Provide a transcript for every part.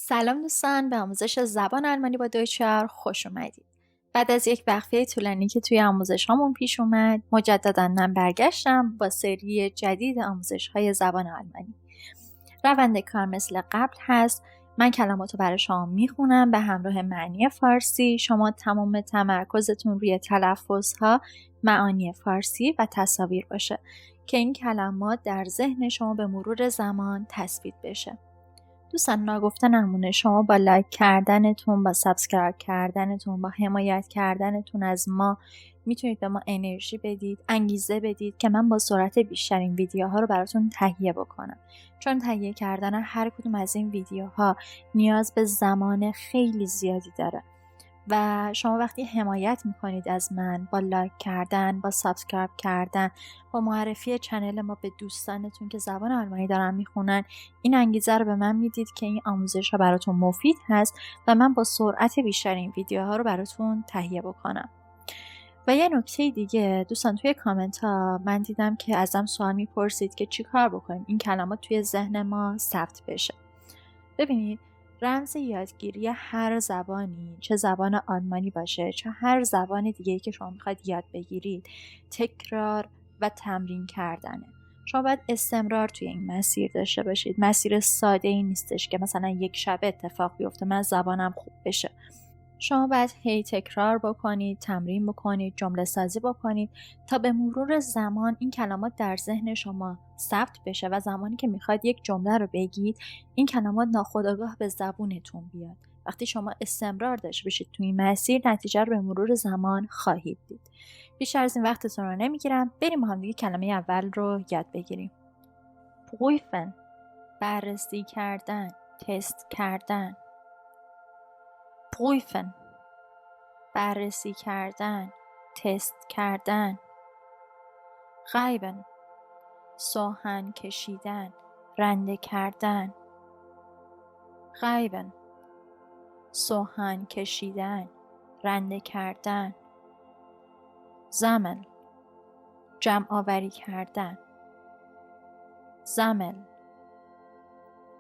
سلام دوستان، به آموزش زبان آلمانی با دویچر خوش اومدید. بعد از یک وقفه طولانی که توی آموزش هامون پیش اومد، مجددا من برگشتم با سری جدید آموزش های زبان آلمانی. روند کار مثل قبل هست. من کلماتو برای شما میخونم به همراه معنی فارسی. شما تمام تمرکزتون روی تلفظ ها، معانی فارسی و تصاویر باشه که این کلمات در ذهن شما به مرور زمان تثبیت بشه. دوستان ناگفته نمونه، شما با لایک کردنتون، با سابسکرایب کردنتون، با حمایت کردنتون از ما میتونید به ما انرژی بدید، انگیزه بدید که من با سرعت بیشتر این ویدیوها رو براتون تهیه بکنم. چون تهیه کردن هر کدوم از این ویدیوها نیاز به زمان خیلی زیادی داره و شما وقتی حمایت میکنید از من با لایک کردن، با سابسکرایب کردن، با معرفی چنل ما به دوستانتون که زبان آلمانی دارن میخونن، این انگیزه رو به من میدید که این آموزش ها براتون مفید هست و من با سرعت بیشتر این ویدیوها رو براتون تهیه بکنم. و یه نکته دیگه دوستان، توی کامنت ها من دیدم که ازم سوال میپرسید که چی کار بکنیم این کلمات توی ذهن ما ثبت بشه. ببینید، رمز یادگیری هر زبانی، چه زبان آلمانی باشه چه هر زبان دیگه‌ای که شما میخواید یاد بگیرید، تکرار و تمرین کردنه. شما باید استمرار توی این مسیر داشته باشید. مسیر ساده ای نیستش که مثلا یک شب اتفاق بیفته من زبانم خوب بشه. شما باید هی تکرار بکنید، تمرین بکنید، جمله سازی بکنید تا به مرور زمان این کلمات در ذهن شما ثبت بشه و زمانی که میخواید یک جمله رو بگید این کلمات ناخودآگاه به زبونتون بیاد. وقتی شما استمرار داشته باشید توی این مسیر، نتیجه رو به مرور زمان خواهید دید. بیشتر از این وقتتون رو نمیگیرم، بریم با هم دیگه کلمه اول رو یاد بگیریم. prüfen، بررسی کردن، تست کردن. prüfen، بررسی کردن، تست کردن. غیبن، سوهن کشیدن، رنده کردن. غیبن، سوهن کشیدن، رنده کردن. زمل، جمع آوری کردن. زمل،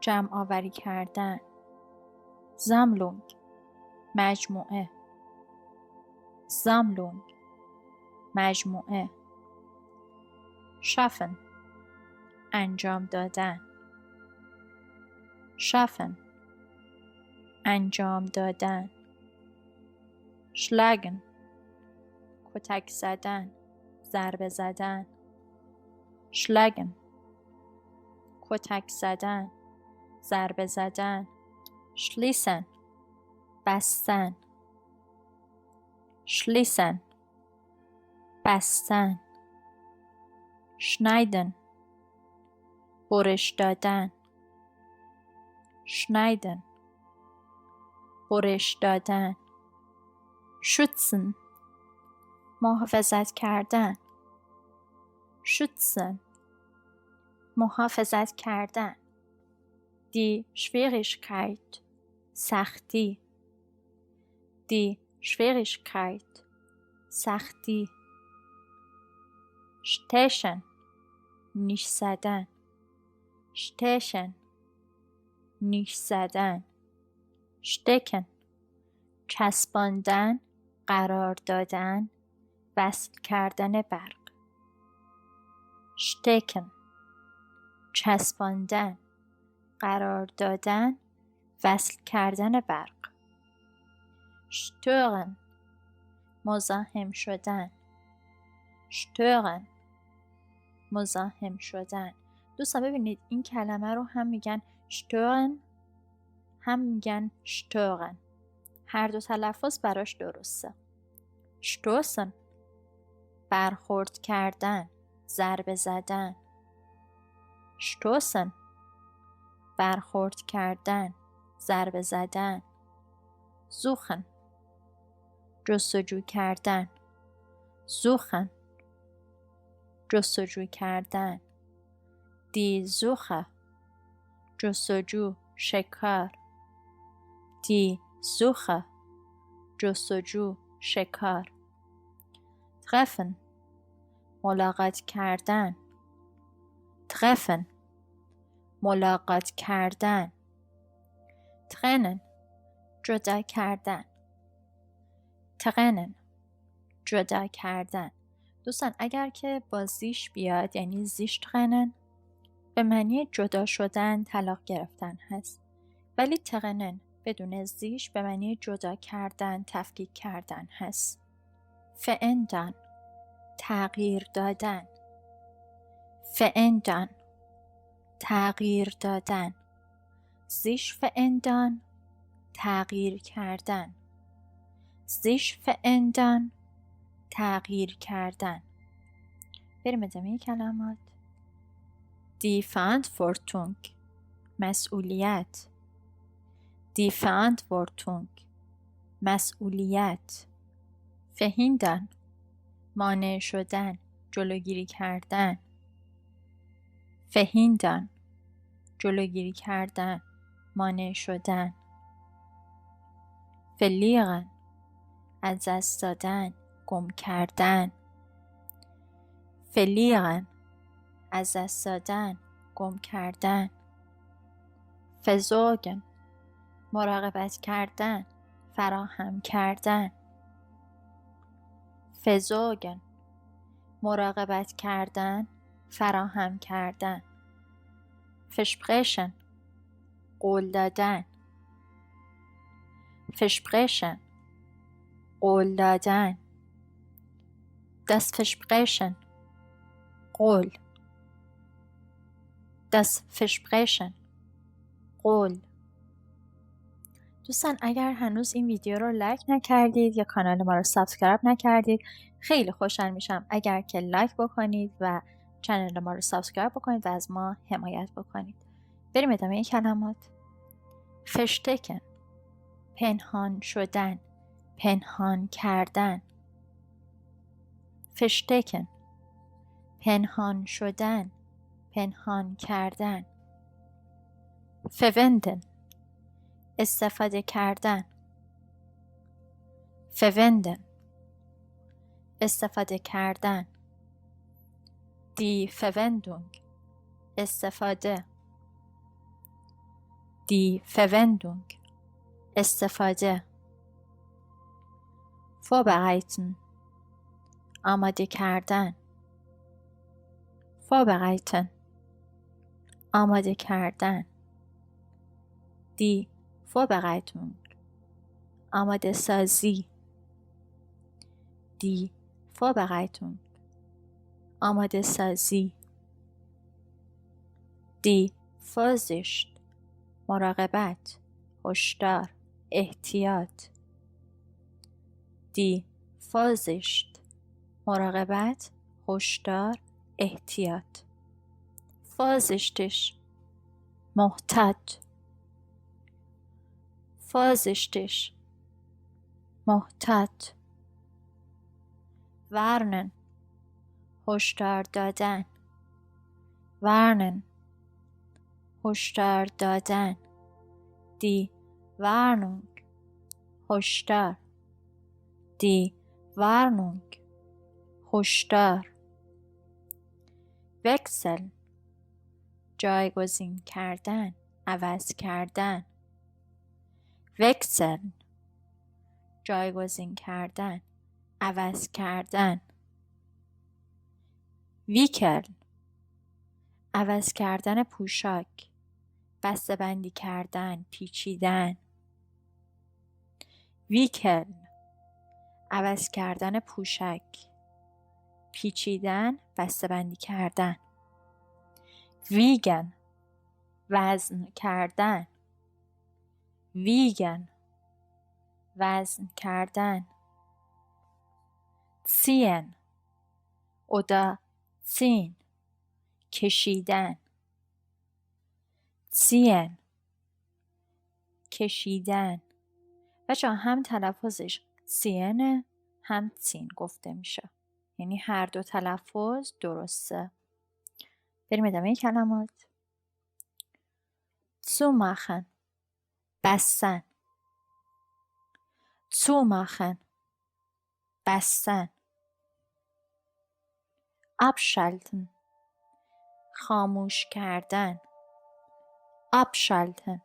جمع آوری کردن. زملونگ، مجموعه. زملونگ، مجموعه. شافن، انجام دادن. شافن، انجام دادن. شلاگن، کتک زدن، ضربه زدن. شلاگن، کتک زدن، ضربه زدن. شلیسن، بستن. شلیسن، بستن. شنایدن، برش دادن. شنایدن، برش دادن. شوتسن، محافظت کردن. شوتسن، محافظت کردن. دی Schwierigkeit، سختی. دی Schwierigkeit، سختی. stechen، نیش زدن. stechen، نیش زدن. stecken، چسباندن، قرار دادن، وصل کردن برق. stecken، چسباندن، قرار دادن، وصل کردن برق. stören، مزاحم شدن. stören، مزاحم شدن. دوستان ببینید، این کلمه رو هم میگن stören هم میگن stören. هر دو تلفظ براش درسته. stoßen، برخورد کردن، ضربه زدن. stoßen، برخورد کردن، ضربه زدن. suchen، جستجو کردن. suchen، جستجو کردن. دی Suche، جستجو، شکار. دی Suche، جستجو، شکار. treffen، ملاقات کردن. treffen، ملاقات کردن. trennen جدا کردن. trennen جدا کردن. دوستان اگر که با زیش بیاد یعنی زیش trennen به معنی جدا شدن، طلاق گرفتن هست. ولی trennen بدون زیش به معنی جدا کردن، تفکیک کردن هست. verändern تغییر دادن. verändern تغییر دادن. sich verändern تغییر کردن. sich verändern تغییر کردن. بریم ادامه کلمات. die Verantwortung مسئولیت. die Verantwortung مسئولیت. verhindern مانع شدن، جلوگیری کردن. verhindern جلوگیری کردن، مانع شدن. verlieren از دست دادن، گم کردن. verlieren از دست دادن، گم کردن. versorgen مراقبت کردن، فراهم کردن. versorgen مراقبت کردن، فراهم کردن. versprechen قول دادن. versprechen قول دادن. das versprechen قول. das versprechen قول. دوستان اگر هنوز این ویدیو رو لایک نکردید یا کانال ما رو سابسکرایب نکردید خیلی خوشحال میشم اگر که لایک بکنید و چنل ما رو سابسکرایب بکنید و از ما حمایت بکنید. بریم ادامه کلمات. verstecken پنهان شدن، پنهان کردن. verstecken پنهان شدن، پنهان کردن. verwenden استفاده کردن. verwenden استفاده کردن. die Verwendung استفاده. die Verwendung استفاده. vorbereiten آماده کردن. vorbereiten آماده کردن. die Vorbereitung آماده سازی. die Vorbereitung آماده سازی. die Vorsicht مراقبت، هشدار، احتیاط. die Vorsicht مراقبت، هشدار، احتیاط. vorsichtig محتاط. vorsichtig محتاط. warnen هشدار دادن. warnen هشدار دادن. die Warnung هشدار. die Warnung هشدار. wechseln جایگزین کردن، عوض کردن. wechseln جایگزین کردن، عوض کردن. wickeln عوض کردن پوشاک، بسته بندی کردن، پیچیدن. wickeln عوض کردن پوشک، پیچیدن، بسته بندی کردن. wiegen وزن کردن. wiegen وزن کردن. ziehen oder ziehen کشیدن. ziehen کشیدن. بچه هم تلفظش ziehen هم ziehen گفته میشه، یعنی هر دو تلفظ درسته. بریم ادامه کلمات. zumachen بستن. zumachen بستن. abschalten خاموش کردن. abschalten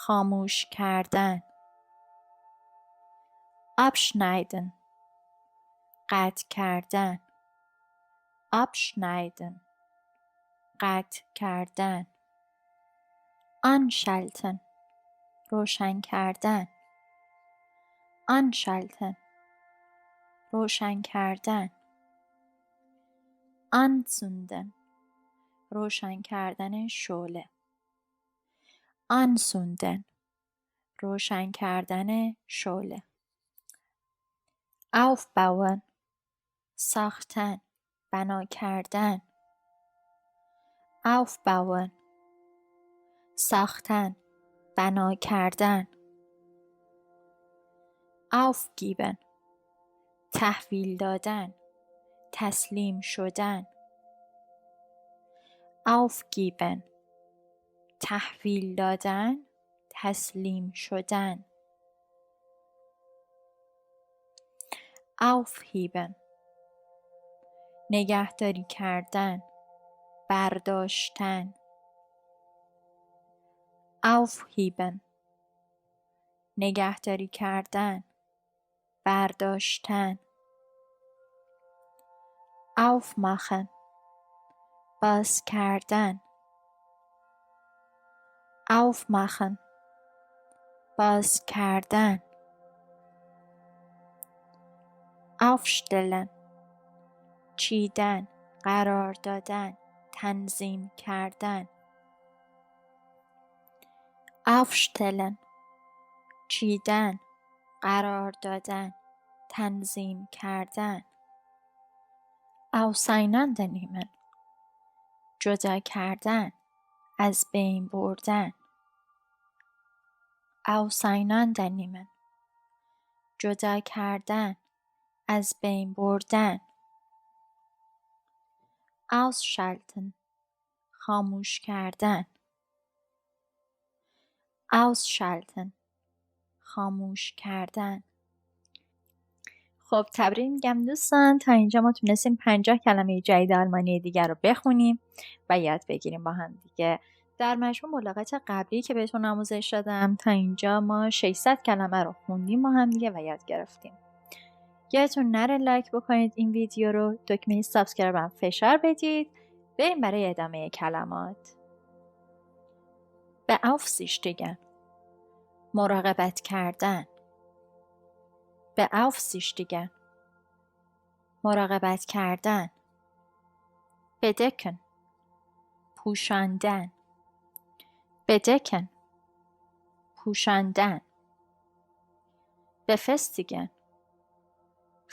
خاموش کردن. abschneiden قطع کردن. abschneiden قطع کردن. anschalten روشن کردن. anschalten روشن کردن. anzünden روشن کردن شعله. anzünden روشن کردن شعله. aufbauen ساختن، بنا کردن. aufbauen ساختن، بنا کردن. aufgeben تحویل دادن، تسلیم شدن. aufgeben تحویل دادن، تسلیم شدن. aufheben نگهداری کردن، برداشتن. aufheben نگهداری کردن، برداشتن. aufmachen باز کردن. aufmachen باز کردن. aufstellen چیدن، قرار دادن، تنظیم کردن. aufstellen چیدن، قرار دادن، تنظیم کردن. auseinandernehmen جدا کردن، از بین بردن. auseinandernehmen جدا کردن، از بین بردن. ausschalten خاموش کردن. ausschalten خاموش کردن. خب تبریک میگم دوستان، تا اینجا ما تونستیم 50 کلمه جدید آلمانی دیگر رو بخونیم و یاد بگیریم با هم دیگه. در مجموع ملاقات قبلی که بهتون آموزش دادم تا اینجا ما 600 کلمه رو خوندیم با هم دیگه و یاد گرفتیم. یادتون نره لایک بکنید این ویدیو رو، دکمه سابسکرایب هم فشار بدید. بریم برای ادامه کلمات. beaufsichtigen مراقبت کردن. beaufsichtigen مراقبت کردن. bedecken پوشاندن. bedecken پوشاندن. befestigen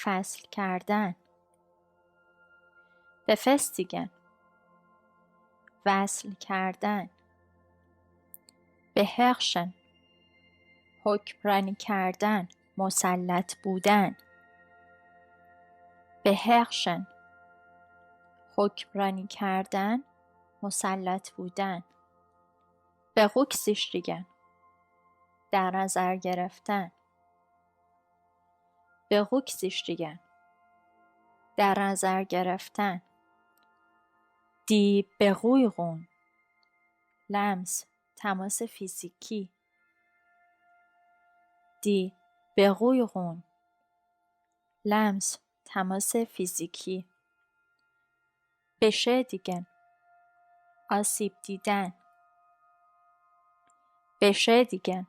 فصل کردن. befestigen وصل کردن. beherrschen حکمرانی کردن، مسلط بودن. beherrschen حکمرانی کردن، مسلط بودن. berücksichtigen در نظر گرفتن. berücksichtigen در نظر گرفتن. die Berührung لمس، تماس فیزیکی. die Berührung لمس، تماس فیزیکی. beschädigen آسیب دیدن. beschädigen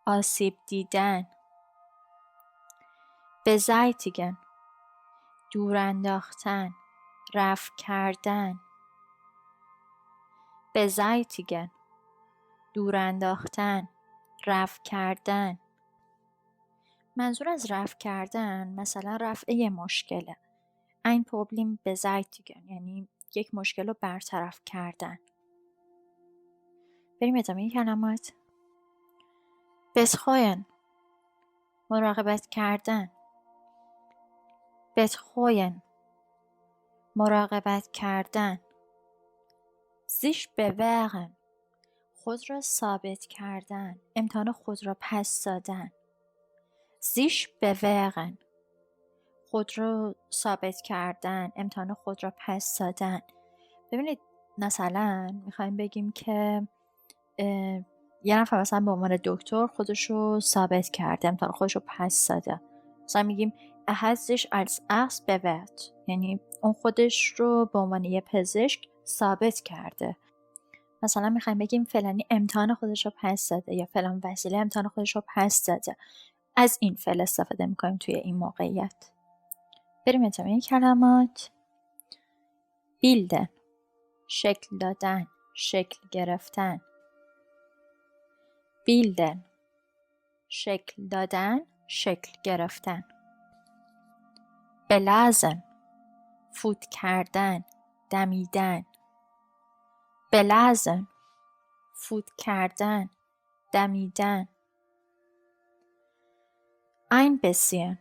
آسیب دیدن. beseitigen دور انداختن، رفع کردن. beseitigen دور انداختن، رفع کردن. منظور از رفع کردن مثلا رفع یه مشکله. ein Problem beseitigen یعنی یک مشکل رو برطرف کردن. بریم ادامه کلمات. betreuen مراقبت کردن. betreuen مراقبت کردن. sich bewähren خود را ثابت کردن، امتحان خود را پس دادن. sich bewähren خود را ثابت کردن، امتحان خود را پس دادن. ببینید مثلا میخوایم بگیم که یه نفر مثلا به عنوان دکتر خودشو ثابت کرده، امتحان خودشو پس داده. مثلا میگیم er hat sich als Arzt bewährt، یعنی اون خودش رو به عنوان یه پزشک ثابت کرده. مثلا میخوایم بگیم فلانی امتحان خودش رو پس داده یا فلان وسیله امتحان خودش رو پس داده. از این فعل استفاده میکنیم توی این موقعیت. بریم ادامه کلمات. bilden، شکل دادن، شکل گرفتن. bilden، شکل دادن، شکل گرفتن. بلازن، فوت کردن، دمیدن. بلازن، فوت کردن، دمیدن. ein bisschen،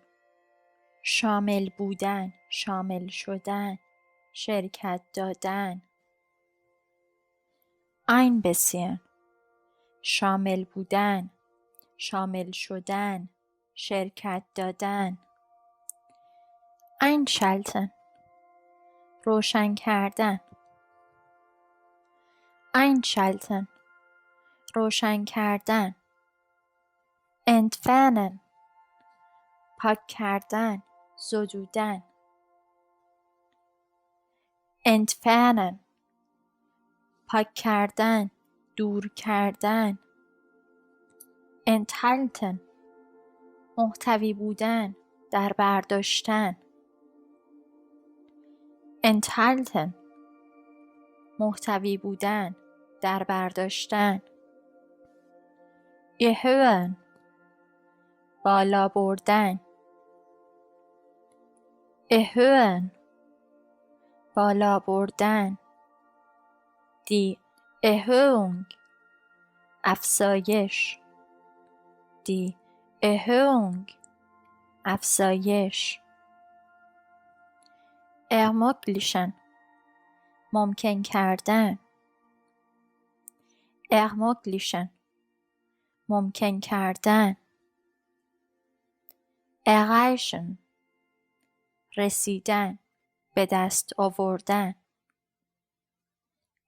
شامل بودن، شامل شدن، شرکت دادن. ein bisschen، شامل بودن، شامل شدن، شرکت دادن. einschalten، روشن کردن. einschalten، روشن کردن. entfernen، پاک کردن، زدودن. entfernen، پاک کردن، دور کردن. enthalten، محتوی بودن، در برداشتن. enthalten، محتوی بودن، در برداشتن. erhöhen، بالا بردن. erhöhen، بالا بردن. die Erhöhung، افزایش. die Erhöhung، افزایش. ermöglichen، ممکن کردن. ermöglichen، ممکن کردن. erreichen، رسیدن، به دست آوردن.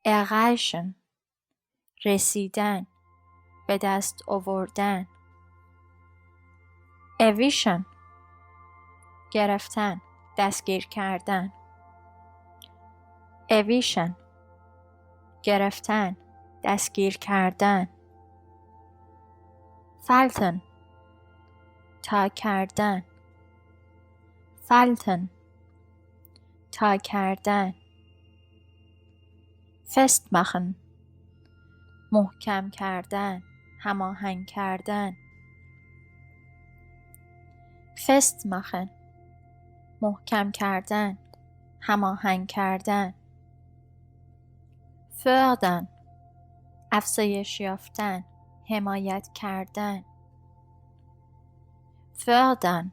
erreichen، رسیدن، به دست آوردن. erwischen، گرفتن، دستگیر کردن. erwischen، گرفتن، دستگیر کردن. falten، تا کردن. falten، تا کردن. festmachen، محکم کردن، هماهنگ کردن. festmachen، محکم کردن، هماهنگ کردن. fördern، افزایش یافتن، حمایت کردن. fördern،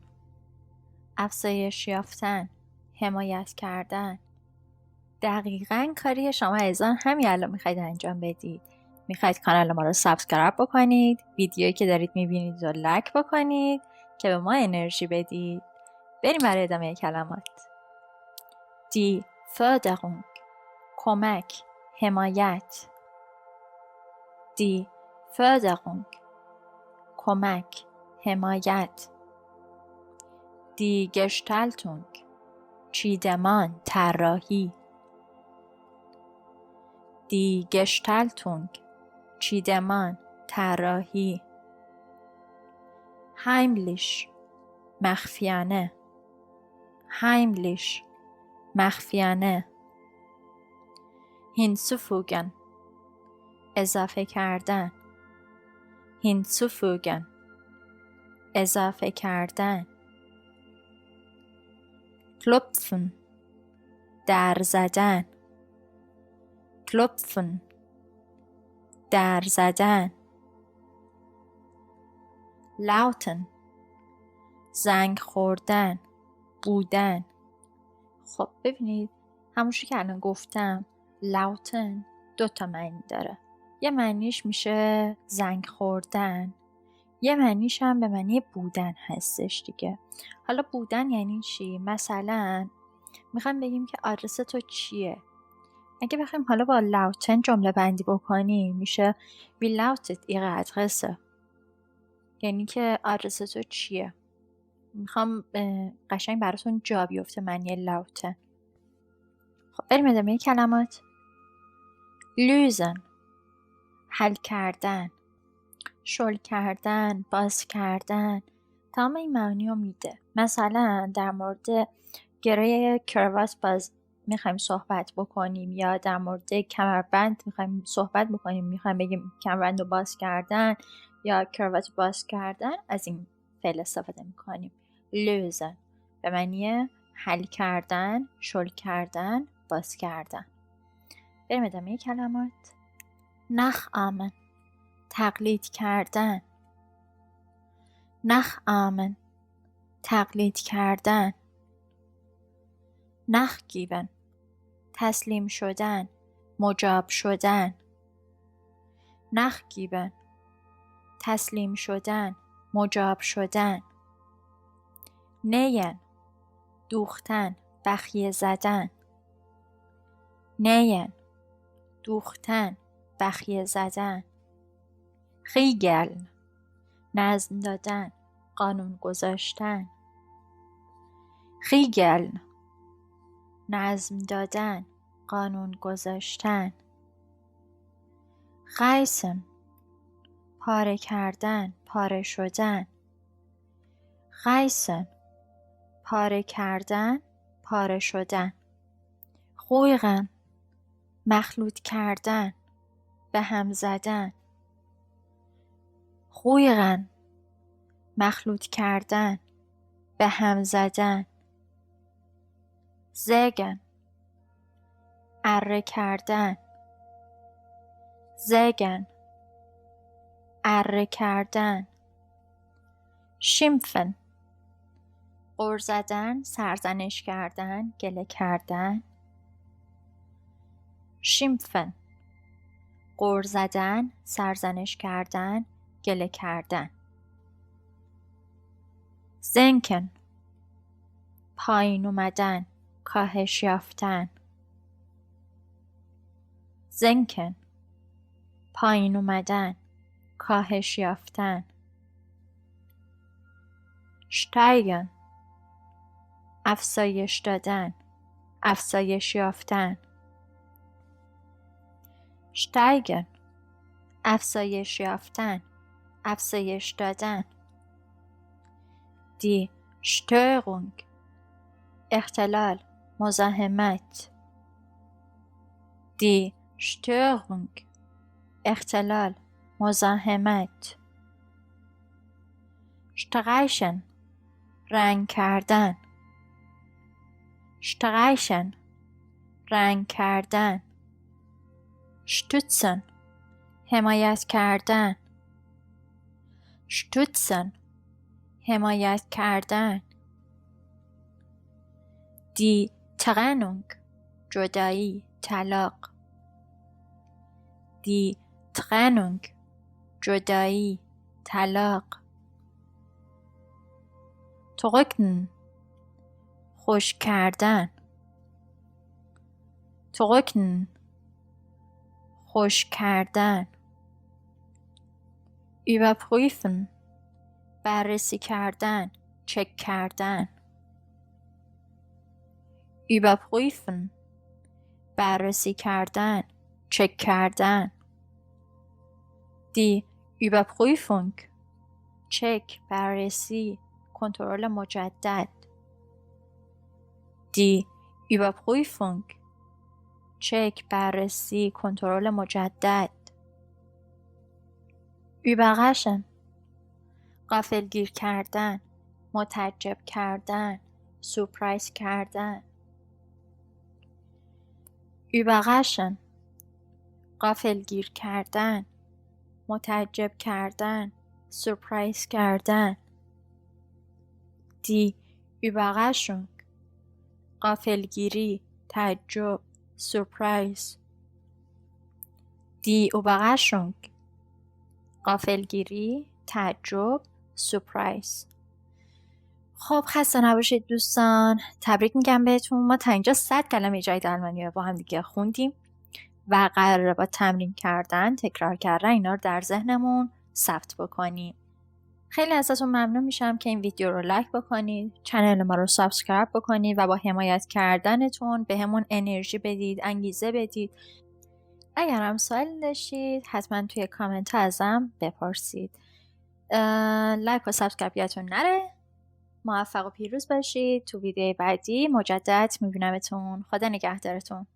افزایش یافتن، حمایت کردن. دقیقاً کاری شما عزیزان همین الان میخواید انجام بدید. میخواید کانال ما رو سابسکرایب بکنید، ویدیویی که دارید میبینید رو لایک بکنید که به ما انرژی بدید. بریم برای ادامه کلمات. die Förderung، کمک، حمایت. die Förderung، کمک، حمایت. die Gestaltung، چیدمان، طراحی. die Gestaltung، چیدمان، طراحی. heimlich، مخفیانه. heimlich، مخفیانه. hinzufügen، اضافه کردن. hinzufügen، اضافه کردن. klopfen، در زدن. klopfen، در زدن. lauten، زنگ خوردن، بودن. خب ببینید همونشو که الان گفتم lauten 2 معنی داره. یه معنیش میشه زنگ خوردن، یه معنیش هم به معنی بودن هستش دیگه. حالا بودن یعنی چی؟ مثلا میخوام بگیم که آدرس تو چیه؟ اگه بخوایم حالا با lauten جمله بندی بکنیم میشه wie lautet ihre Adresse، یعنی که آدرس تو چیه. میخوام قشنگ براتون جا بیفته معنی lauten. خب بریم ادامه کلمات. lösen، حل کردن، شل کردن، باز کردن، تمام این معنی رو میده. مثلا در مورد گره کراوات باز میخوایم صحبت بکنیم، یا در مورد کمربند میخوایم صحبت بکنیم، میخوایم بگیم کمربند رو باز کردن یا کراوات رو باز کردن، از این فعل استفاده میکنیم. lösen به معنی حل کردن، شل کردن، باز کردن. بریم ادامه کلمات. nachahmen، تقلید کردن، nachahmen، تقلید کردن. nachgeben، تسلیم شدن، مجاب شدن. nachgeben، تسلیم شدن، مجاب شدن. nähen، دوختن، بخیه زدن. nähen، دوختن، بخیه زدن. regeln، نظم دادن، قانون گذاشتن. regeln، نظم دادن، قانون گذاشتن. reißen، پاره کردن، پاره شدن. reißen، پاره کردن، پاره شدن. ruhigen، مخلوط کردن، به هم زدن. ruhigen، مخلوط کردن، به هم زدن. sägen، اره کردن. sägen، اره کردن. schimpfen، غر زدن، سرزنش کردن، گله کردن. schimpfen، غر زدن، سرزنش کردن، گله کردن. senken، پایین اومدن، کاهش یافتن. senken، پایین اومدن، کاهش یافتن. steigen، افزایش دادن، افزایش یافتن. steigen، افزایش یافتن، افزایش دادن. die Störung، اختلال، مزاحمت. die Störung، اختلال، مزاحمت. streichen، رنگ کردن. streichen، رنگ کردن. stützen، حمایت کردن. stützen، حمایت کردن. die Trennung، جدایی، طلاق. die Trennung، جدایی، طلاق. trocknen، خشک کردن. trocknen، خشک کردن. überprüfen، بررسی کردن، چک کردن. überprüfen، بررسی کردن، چک کردن. die Überprüfung، چک، بررسی، کنترل مجدد. die Überprüfung، چک، بررسی، کنترل مجدد. überraschen، غافلگیر کردن، متعجب کردن، سورپرایز کردن. überraschen، غافلگیر کردن، متعجب کردن، سورپرایز کردن. die Überraschung، غافلگیری، تعجب، سورپرایز. die Überraschung، غافلگیری، تعجب، سورپرایز. خب خسته نباشید دوستان، تبریک میگم بهتون. ما تا اینجا 100 کلمه جدید آلمانی رو با هم دیگه خوندیم. و قراره با تمرین کردن، تکرار کردن اینا رو در ذهنمون ثبت بکنیم. خیلی ازتون ممنون میشم که این ویدیو رو لایک بکنید، کانال ما رو سابسکرایب بکنید و با حمایت کردنتون به همون انرژی بدید، انگیزه بدید. اگر هم سوالی داشتید حتما توی کامنت ازم بپرسید. لایک و سابسکرایب یادتون نره. موفق و پیروز باشید. تو ویدیو بعدی مجدد میبینمتون. خدا نگهدارتون.